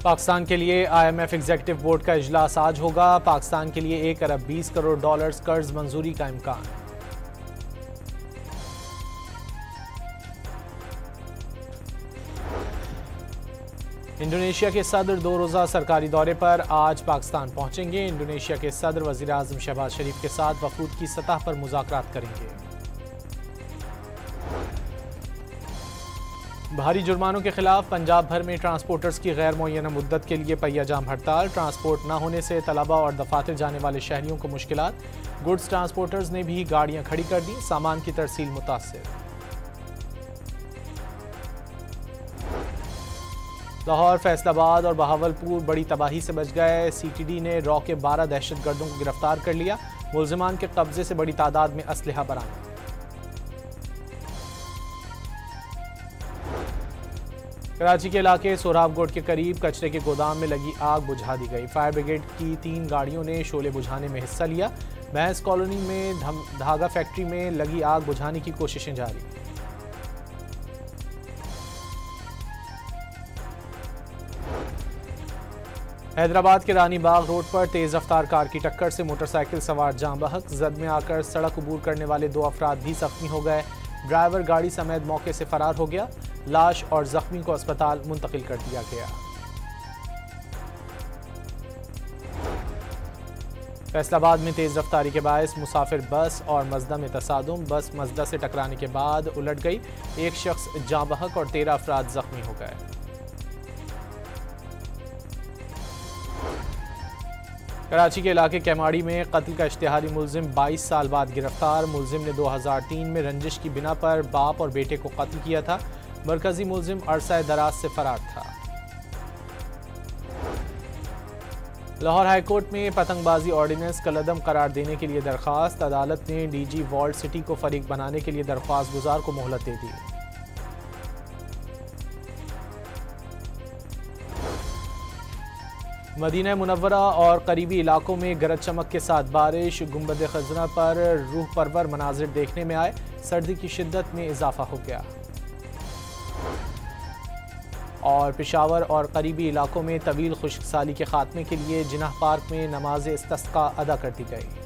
पाकिस्तान के लिए IMF executive board का इजलास आज होगा। पाकिस्तान के लिए 1 अरब 20 करोड़ डॉलर्स कर्ज मंजूरी का इम्कान। इंडोनेशिया के सदर 2 रोज़ा सरकारी दौरे पर आज पाकिस्तान पहुंचेंगे। इंडोनेशिया के सदर वज़ीर आज़म शहबाज शरीफ के साथ वफूद की सतह पर मुज़ाकरात करेंगे। भारी जुर्मानों के खिलाफ पंजाब भर में ट्रांसपोर्टर्स की गैर मुअय्यना मुद्दत के लिए पहिया जाम हड़ताल। ट्रांसपोर्ट न होने से तलबा और दफातर जाने वाले शहरियों को मुश्किलात। गुड्स ट्रांसपोर्टर्स ने भी गाड़ियां खड़ी कर दी। सामान की तरसील मुतासिर। लाहौर, फैसलाबाद और बहावलपुर बड़ी तबाही से बच गए। CTD ने रॉ के 12 दहशतगर्दों को गिरफ्तार कर लिया। मुल्जिमान के कब्जे से बड़ी तादाद में असलहा बरामद। कराची के इलाके सोहराबगोट के करीब कचरे के गोदाम में लगी आग बुझा दी गई। फायर ब्रिगेड की 3 गाड़ियों ने शोले बुझाने में हिस्सा लिया। भैंस कॉलोनी में धागा फैक्ट्री में लगी आग बुझाने की कोशिशें जारी। हैदराबाद के रानी बाग रोड पर तेज रफ्तार कार की टक्कर से मोटरसाइकिल सवार जाम बहक। जद में आकर सड़क अबूर करने वाले 2 अफराद भी जख्मी हो गए। ड्राइवर गाड़ी समेत मौके से फरार हो गया। लाश और जख्मी को अस्पताल मुंतकिल कर दिया गया। फैसलाबाद में तेज रफ्तारी के बायस मुसाफिर बस और मजदा में तसादुम। बस मजदा से टकराने के बाद उलट गई। 1 शख्स जाँ बहक और 13 अफराद जख्मी हो गए। कराची के इलाके कैमाड़ी में कत्ल का इश्तिहारी मुलजिम 22 साल बाद गिरफ्तार। मुलजिम ने 2003 में रंजिश की बिना पर बाप और बेटे को कत्ल किया था। मरकजी मुलजिम अरसा दराज से फरार था। लाहौर हाईकोर्ट में पतंगबाजी ऑर्डिनेंस कलअदम करार देने के लिए दरख्वास्त। अदालत ने DG वॉल्ड सिटी को फरीक बनाने के लिए दरख्वास्त गुजार को मोहलत दे दी। मदीना मुनव्वरा और करीबी इलाकों में गरज चमक के साथ बारिश। गुंबद खज़रा पर रूह परवर मनाजिर देखने में आए। सर्दी की शिद्दत में इजाफा हो गया। और पेशावर और करीबी इलाकों में तवील खुश्क साली के खात्मे के लिए जिनाह पार्क में नमाज इस्तिस्का अदा कर दी गई।